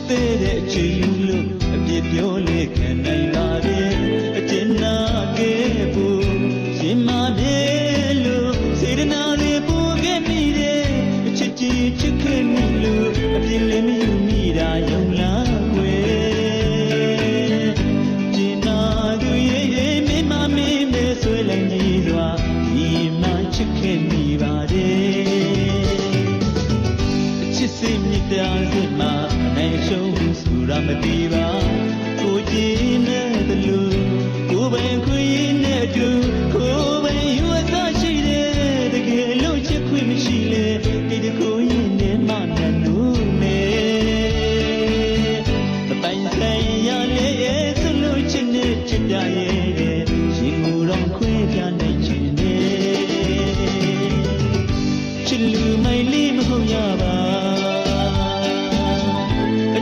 တဲ့ချိန်လို့အပြစ်ပြောလေခံနိုင်ပါတယ်အကျဉ်းနာခဲ့ဖို့ရှင်မတယ်လို့စေတနာတွေပို့ခဲ့မိတယ်အချစ်ကြီးချစ်ခဲ့မိလို့အပြစ်လည်းမယူမိတာယုံလားကွယ်ကျင်နာသူရဲ့မိမမင်းပဲဆွဲလိုက်ကြီးစွာဒီမှချစ်ခဲ့မိပါတယ်ချစ်စိတ်မြတ်တာစိတ်မှာနိုင်ရှုံးဆိုတာမတည်ပါကိုကြည်နေတဲ့လူကိုယ်ပိုင်ခွင့်နဲ့အတူကိုယ်ပိုင်ယူအစားရှိတယ်တကယ်လို့ချစ်ခွင့်မရှိလေဒီတကူရင်နဲ့မှနဲ့လို့နဲ့မပိုင်ဆိုင်ရလေဆိုလို့ချစ်နဲ့ချစ်ပြရဲ့ရှင်မူတော့ခွင့်ပြနိုင်ချင်တယ်ချစ်လူမိုင်လေးမဟုတ်ရပါ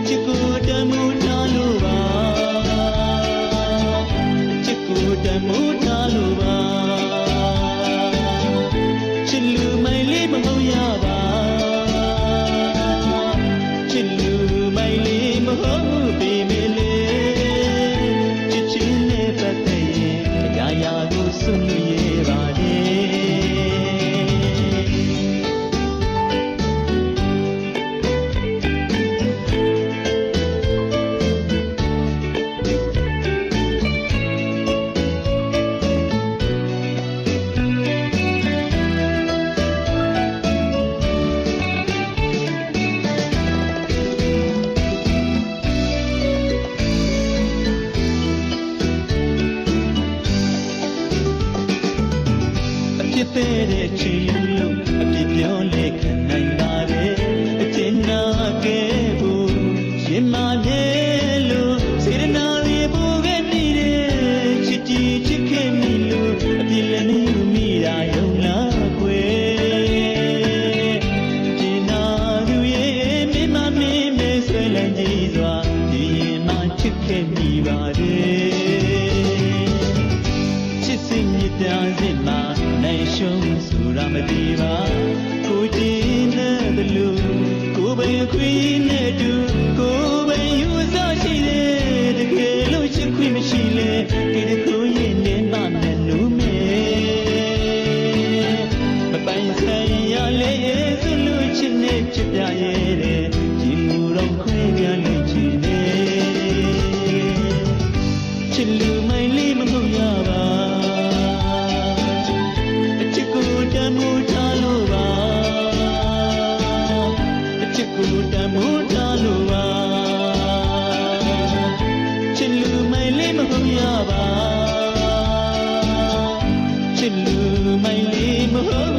ချစ်ကိုတမှုထားလို့ပါချစ်ကိုတမှုထားလို့ပါချစ်လူမိုင်လေးမဟုတ်ရပါချစ်လူမိုင်လေးမဟုတ်ပေမဲ့လေချစ်ချင်းနဲ့ပတ်သက်ရင်အရာရာကိုဆွလို့ရပါတယ်ဖြစ်တဲ့ချိန်လို့အပြစ်ပြောလေခံနိုင်ပါတယ်အကျဉ်းနာခဲ့ဖို့ရင်မရဲ့လို့စေတနာတွေပို့ခဲ့မိတယ်ချစ်ကြီးချစ်ခဲ့မိလို့အပြစ်လည်းမယူမိတာယုံလားကွယ်ကျင်နာသူရဲ့မိမမင်းမဲဆွဲလိုက်ကြီးစွာဒီရင်မှချစ်ခဲ့မိပါတယ်ချစ်စိတ်မြတ်တာစိတ်မှာနိုင်ရှုံးဆိုတာမတည်ပါကိုကြည်တဲ့လူကိုယ်ပိုင်ခွင့်နဲ့တူကိုယ်ပိုင်ယူစားရှိတယ်တကယ်လို့ချစ်ခွင့်မရှိလေဒီတကူရင်နဲ့မှနဲ့လို့မယ်မပိုင်ဆိုင်ရလေဆိုလို့ချစ်နဲ့ချစ်ပြရဲ့ဒီမူတော့ခွင့်ပြလို့ချင်တယ်ချစ်လူမိုင်လေးမဟုတ်ရပါတမှုထားလို့ပါချစ်ကိုတမှုထားလို့ပါချစ်လူမိုင်လေးမဟုတ်ရပါချစ်လူမိုင်လေးမဟုတ်